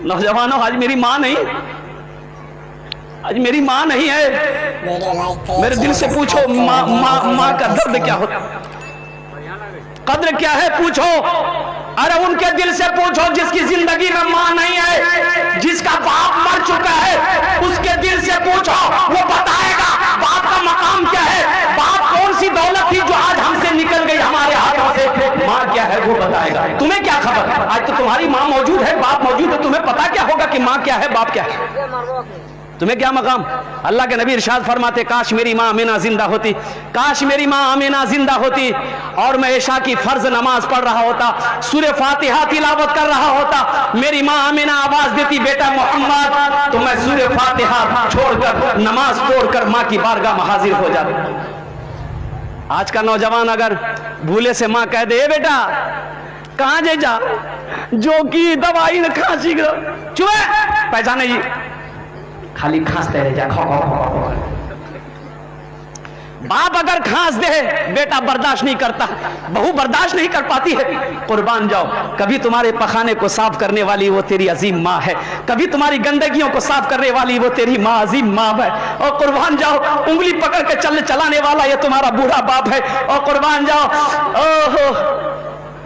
नौजवानों, आज मेरी माँ नहीं, आज मेरी माँ नहीं है। मेरे दिल से पूछो माँ का दर्द क्या होता, कद्र क्या है पूछो। अरे उनके दिल से पूछो जिसकी जिंदगी में माँ नहीं है, जिसका बाप मर चुका है, उसके दिल से पूछो, वो बताएगा बाप का मकाम क्या है, बाप कौन सी दौलत थी जो आज हमसे निकल गई हमारे हाथों से। माँ क्या है वो बताएगा। तुम्हें क्या खबर, आज तो तुम्हारी माँ मौजूद है, बाप मौजूद है, तुम्हें पता क्या होगा कि माँ क्या है, बाप क्या है, तुम्हें क्या मकाम। अल्लाह के नबी इरशाद फरमाते, काश मेरी माँ आमिना जिंदा होती, काश मेरी माँ आमिना जिंदा होती और मैं इशा की फर्ज नमाज पढ़ रहा होता, सूरह फातिहा तिलावत कर रहा होता, मेरी माँ आमिना आवाज देती बेटा मोहम्मद, तो मैं सूरह फातिहा छोड़कर नमाज तोड़कर माँ की बारगाह में हाजिर हो जाता। आज का नौजवान अगर भूले से माँ कह दे, बेटा कहाँ जे जा, जो की दवाई न खांसी चुहे पहचाने जी, खाली खांसते रह जा, खो खो खो। बाप अगर खांस दे, बेटा बर्दाश्त नहीं करता, बहू बर्दाश्त नहीं कर पाती है। कुर्बान जाओ, कभी तुम्हारे पखाने को साफ करने वाली वो तेरी अजीम माँ है, कभी तुम्हारी गंदगियों को साफ करने वाली वो तेरी माँ अजीम माँ है। और कुर्बान जाओ, उंगली पकड़ के चलाने वाला ये तुम्हारा बूढ़ा बाप है। और कुर्बान जाओ, ओहो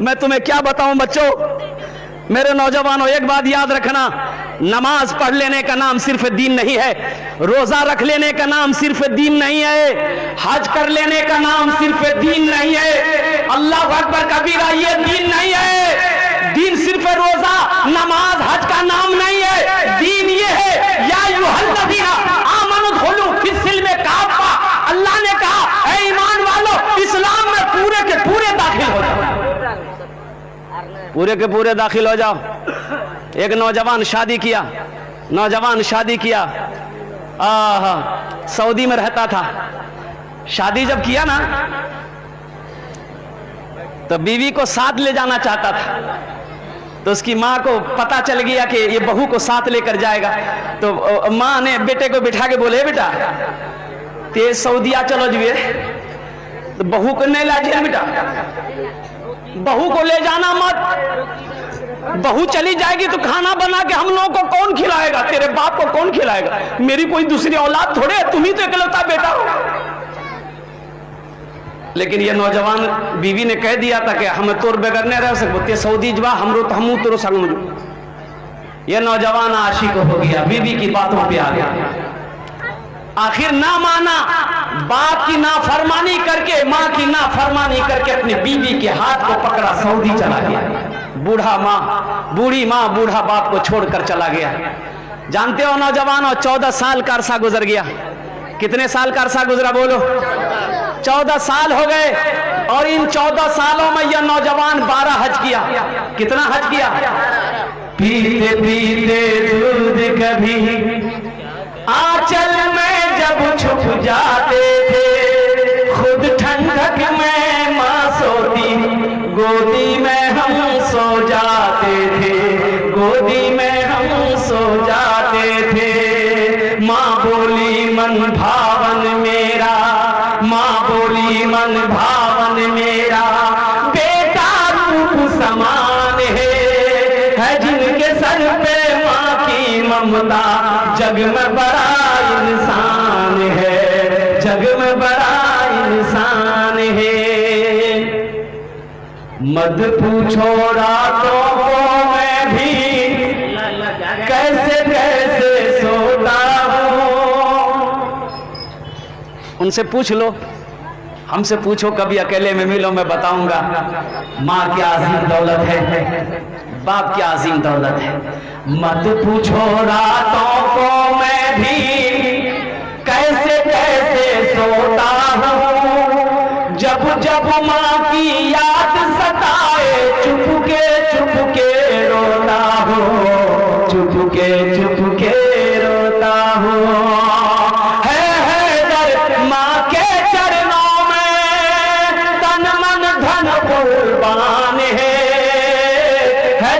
मैं तुम्हें क्या बताऊं बच्चों, मेरे नौजवानों, एक बात याद रखना, नमाज पढ़ लेने का नाम सिर्फ दीन नहीं है, रोजा रख लेने का नाम सिर्फ दीन नहीं है, हज कर लेने का नाम सिर्फ दीन नहीं है, अल्लाह अकबर कबीरा ये दीन नहीं है। दीन सिर्फ रोजा नमाज हज का नाम नहीं है, दीन ये है या अय्युहल्लज़ीना आमनू दुखुलू फिस्सिल्म काफ़ा। अल्लाह ने कहा, ऐ ईमान वालों, इस्लाम में पूरे के पूरे दाखिल हो जाओ, पूरे के पूरे दाखिल हो जाओ। एक नौजवान शादी किया, नौजवान शादी किया, सऊदी में रहता था। शादी जब किया ना तो बीवी को साथ ले जाना चाहता था, तो उसकी माँ को पता चल गया कि ये बहू को साथ लेकर जाएगा, तो माँ ने बेटे को बिठा के बोले, बेटा ते सऊदिया चलो जी, तो बहू को नहीं ला दिया, बेटा बहू को ले जाना मत, बहू चली जाएगी तो खाना बना के हम लोगों को कौन खिलाएगा, तेरे बाप को कौन खिलाएगा, मेरी कोई दूसरी औलाद थोड़े है, तुम ही तो इकलौता बेटा हो। लेकिन ये नौजवान बीवी ने कह दिया था कि हम तोर बगैर नहीं रह सकते, सऊदी जवा हमरो तो हम तोरो संग। ये नौजवान आशिक हो गया, बीवी की बातों पे आ गया, आखिर ना माना, बाप की नाफरमानी करके, माँ की नाफरमानी करके अपनी बीवी के हाथ को पकड़ा, सऊदी चला गया। बूढ़ा माँ, बूढ़ी माँ बूढ़ा बाप को छोड़कर चला गया। जानते हो नौजवानों, 14 साल का अरसा गुजर गया। कितने साल का अरसा गुजरा बोलो? 14 साल हो गए। और इन 14 सालों में यह नौजवान 12 हज किया। कितना हज किया? पीते पीते दूध कभी आंचल में जब छुप जाते थे, खुद ठंडक में माँ सोती, गोदी में हम सो जाते थे, गोदी में हम सो जाते थे। माँ बोली मन भावन मेरा, माँ बोली मन भावन मेरा, बेटा रूप समान है जिनके सर पे माँ की ममता, जग में बड़ा इंसान है, जग में बड़ा इंसान है। मत पूछो रातों को मैं भी कैसे कैसे सोता हूँ। उनसे पूछ लो, हमसे पूछो, कभी अकेले में मिलो, मैं बताऊंगा माँ क्या अजीम दौलत है, बाप क्या अजीम दौलत है। मत पूछो रातों को मैं भी कैसे कैसे सोता हूँ, जब जब माँ की याद सताए, चुपके रोता हूँ, चुपके रोता हूँ। है दर माँ के चरणों में तन मन धन कुर्बान है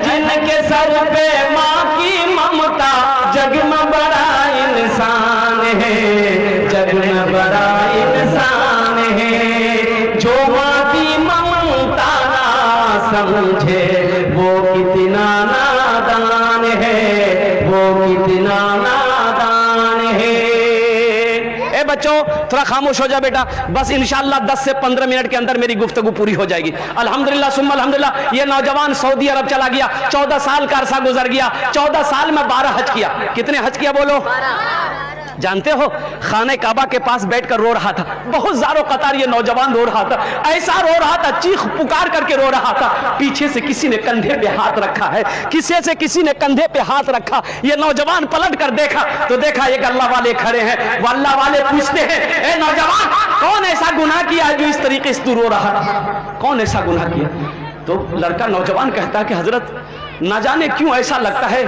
जिनके सर पे माँ की ममता, जग में बड़ा इंसान है, जग में बड़ा इंसान है। जो माँ की ममता ना समझे वो कितना नादान है, बच्चों थोड़ा खामोश हो जाओ बेटा, बस इंशाअल्लाह 10 से 15 मिनट के अंदर मेरी गुफ्तगू पूरी हो जाएगी। अल्हम्दुलिल्लाह सुम्मा अल्हम्दुलिल्लाह। ये नौजवान सऊदी अरब चला गया, 14 साल का अरसा गुजर गया। 14 साल में 12 हज किया। कितने हज किया बोलो? जानते हो, खाने काबा के पास बैठकर रो रहा था, बहुत ज़ारो कतार ये नौजवान रो रहा था, ऐसा रो रहा था, चीख पुकार करके रो रहा था। पीछे से किसी ने कंधे पे हाथ रखा है, किसी ने कंधे पे हाथ रखा। ये नौजवान पलट कर देखा तो देखा एक अल्लाह वाले खड़े हैं। वो अल्लाह वाले पूछते हैं, ए नौजवान, कौन ऐसा गुनाह किया है जो इस तरीके से तू रो रहा था? कौन ऐसा गुनाह किया? तो लड़का नौजवान कहता है कि हजरत ना जाने क्यों ऐसा लगता है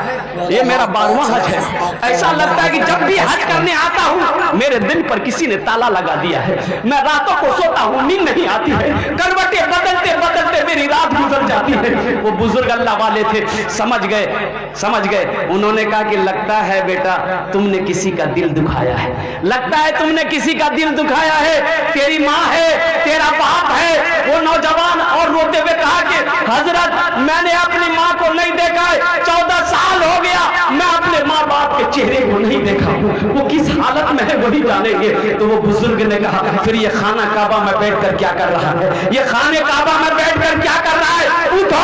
ये मेरा 12वां हज है। ऐसा लगता है कि जब भी हज करने आता हूँ मेरे दिल पर किसी ने ताला लगा दिया है। मैं रातों को सोता हूँ, नींद नहीं आती है, करवटें बदलते बदलते मेरी रात गुजर जाती है। वो बुजुर्ग अल्लाह वाले थे, समझ गए। उन्होंने कहा कि लगता है बेटा तुमने किसी का दिल दुखाया है, लगता है तुमने किसी का दिल दुखाया है। तेरी माँ है, तेरा बाप है। वो नौजवान और रोते हुए कहा कि हजरत मैंने अपनी माँ को नहीं देखा है, 14 साल हो गया, मैं अपने माँ बाप के चेहरे को नहीं देखा, वो किस हालत में है वही जानेंगे। तो वो बुजुर्ग ने कहा फिर ये खाना काबा में बैठकर क्या कर रहा है? ये खाने काबा में बैठकर क्या कर रहा है? उठो,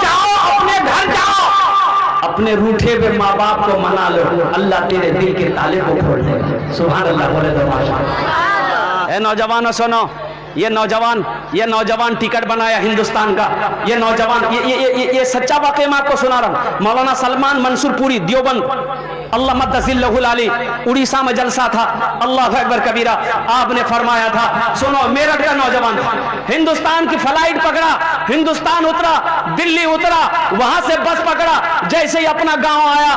जाओ, अपने घर जाओ, अपने रूठे हुए माँ बाप को मना लो, अल्लाह तेरे दिल के ताले को खोल देगा। सुभान अल्लाह बोले तो माशाअल्लाह। ए नौजवानों सुनो, ये नौजवान टिकट बनाया हिंदुस्तान का। ये नौजवान ये सच्चा वाकया मैं आपको सुना रहा हूँ। मौलाना सलमान मंसूर पुरी देवबंद अल्लाह मद्दसिल्लहुल आली उड़ीसा में जलसा था, अल्लाह अकबर कबीरा। आपने फरमाया था, सुनो, मेरठ का नौजवान हिंदुस्तान की फ्लाइट पकड़ा, हिंदुस्तान उतरा, दिल्ली उतरा, वहां से बस पकड़ा। जैसे ही अपना गांव आया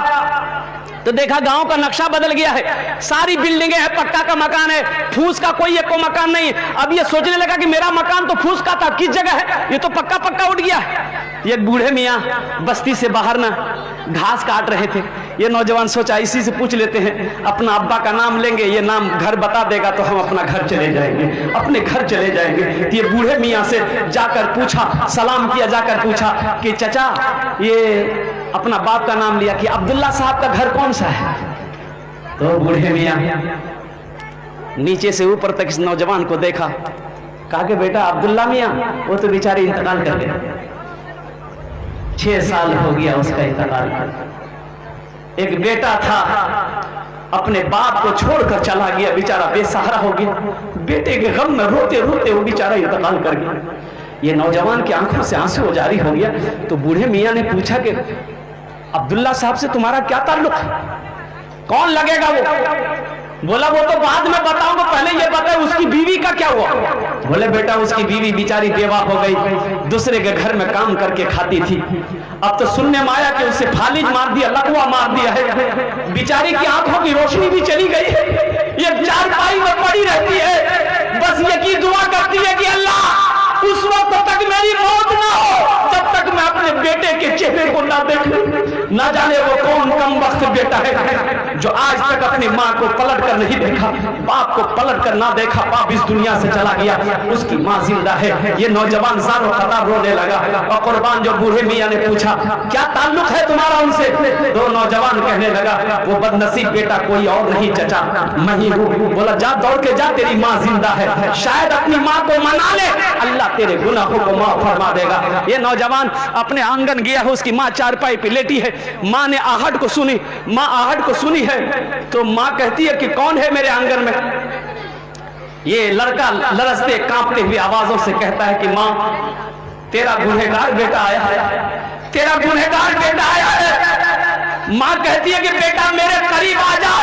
तो देखा गांव का नक्शा बदल गया है, सारी बिल्डिंगें हैं, पक्का का मकान है, फूस का कोई एक को मकान नहीं। अब ये सोचने लगा कि मेरा मकान तो फूस का था, किस जगह है? ये तो पक्का उठ गया है। ये बूढ़े मियाँ बस्ती से बाहर ना घास काट रहे थे। ये नौजवान सोचा इसी से पूछ लेते हैं, अपना अब्बा का नाम लेंगे, ये नाम घर बता देगा तो हम अपना घर चले जाएंगे, अपने घर चले जाएंगे। तो ये बूढ़े मियाँ से जाकर पूछा, सलाम किया, जाकर पूछा कि चचा, ये अपना बाप का नाम लिया कि अब्दुल्ला साहब का घर कौन सा है? तो बूढ़े मियाँ नीचे से ऊपर तक इस नौजवान को देखा, कहा कि बेटा अब्दुल्ला मियाँ वो तो बेचारे इंतकाल कर गए, 6 साल हो गया उसका इंतकाल कर। एक बेटा था, अपने बाप को छोड़कर चला गया, बेचारा बेसहारा हो गया, बेटे के गम में रोते रोते वो बेचारा इंतकाल कर गया। ये नौजवान की आंखों से आंसू जारी हो गया। तो बूढ़े मियाँ ने पूछा कि अब्दुल्ला साहब से तुम्हारा क्या ताल्लुक है? कौन लगेगा वो? बोला वो तो बाद में बताऊंगा, पहले ये बताओ उसकी बीवी का क्या हुआ? बोले बेटा उसकी बीवी बेचारी बेवा हो गई, दूसरे के घर में काम करके खाती थी। अब तो सुनने में आया कि उसे फालिज मार दिया, लकवा मार दिया है, बेचारी की आंखों की रोशनी भी चली गई है। ये चारपाई में पड़ी रहती है, बस यही दुआ करती है कि अल्लाह उस वक्त तक मेरी मौत ना हो जब तक मैं अपने बेटे के चेहरे को ना देखूं। ना जाने वो कौन कम वक्त बेटा है जो आज तक अपनी माँ को पलट कर नहीं देखा, बाप को पलट कर ना देखा, बाप इस दुनिया से चला गया, उसकी माँ जिंदा है। ये नौजवान ज़ारो क़तार रोने लगा। और कुर्बान जो बूढ़े मियाँ ने पूछा क्या ताल्लुक है तुम्हारा उनसे? दो नौजवान कहने लगा वो बदनसीब बेटा कोई और नहीं चचा, मैं ही हूँ। बोला जा दौड़ के जा, तेरी माँ जिंदा है, शायद अपनी माँ को मना ले, अल्लाह तेरे गुनाहों को माफ फरमा देगा। ये नौजवान अपने आंगन गया है, उसकी माँ चारपाई पे लेटी है। माँ ने आहट को सुनी, माँ आहट को सुनी है तो माँ कहती है कि कौन है मेरे आंगन में? ये लड़का लरसते कांपते हुए आवाजों से कहता है कि माँ तेरा गुनहगार बेटा आया है, तेरा गुनहगार बेटा आया है। माँ कहती है कि बेटा मेरे करीब आ जा,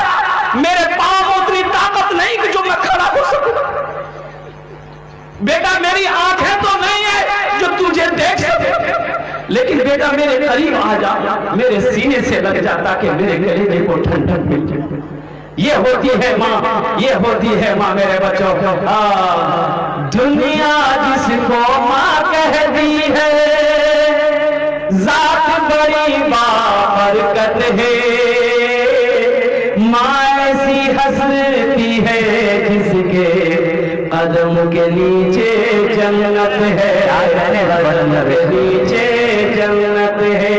मेरे पाँव में उतनी ताकत नहीं कि जो मैं खड़ा हो सकूं। बेटा मेरी आंखें तो नहीं है जो तुझे देख सके, लेकिन बेटा मेरे करीब आ जा, मेरे सीने से लग जा ताकि मेरे गले को ठंडक मिल जाए। ये होती है माँ, ये होती है माँ मेरे बच्चों। दुनिया जिसको माँ कह दी है, जात बड़ी बाबरकत है, माँ ऐसी हंसती है जिसके कदम के नीचे जन्नत है, कदम के नीचे जन्नत है।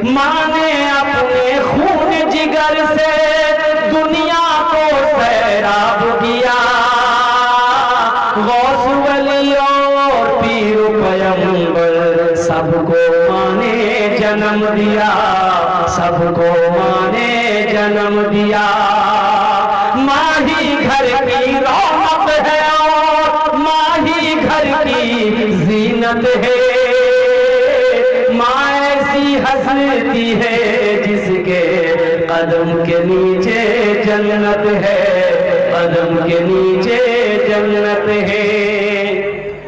माँ ने अपने खून जिगर से दुनिया को सबको माँ ने जन्म दिया, सबको माँ ने जन्म दिया। माँ ही घर की रौनक है और माँ ही घर की जीनत है। माँ ऐसी हंसती है जिसके कदम के नीचे जन्नत है, कदम के नीचे जन्नत है।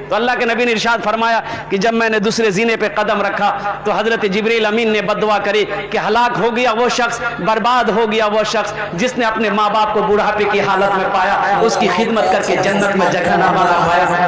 तो अल्लाह के नबी ने इरशाद फरमाया कि जब मैंने दूसरे जीने पे कदम रखा तो हजरत जिब्रील अमीन ने बद्दुआ करी कि हलाक हो गया वो शख्स, बर्बाद हो गया वो शख्स जिसने अपने माँ बाप को बुढ़ापे की हालत में पाया, उसकी खिदमत करके जन्नत में जगह ना पाया।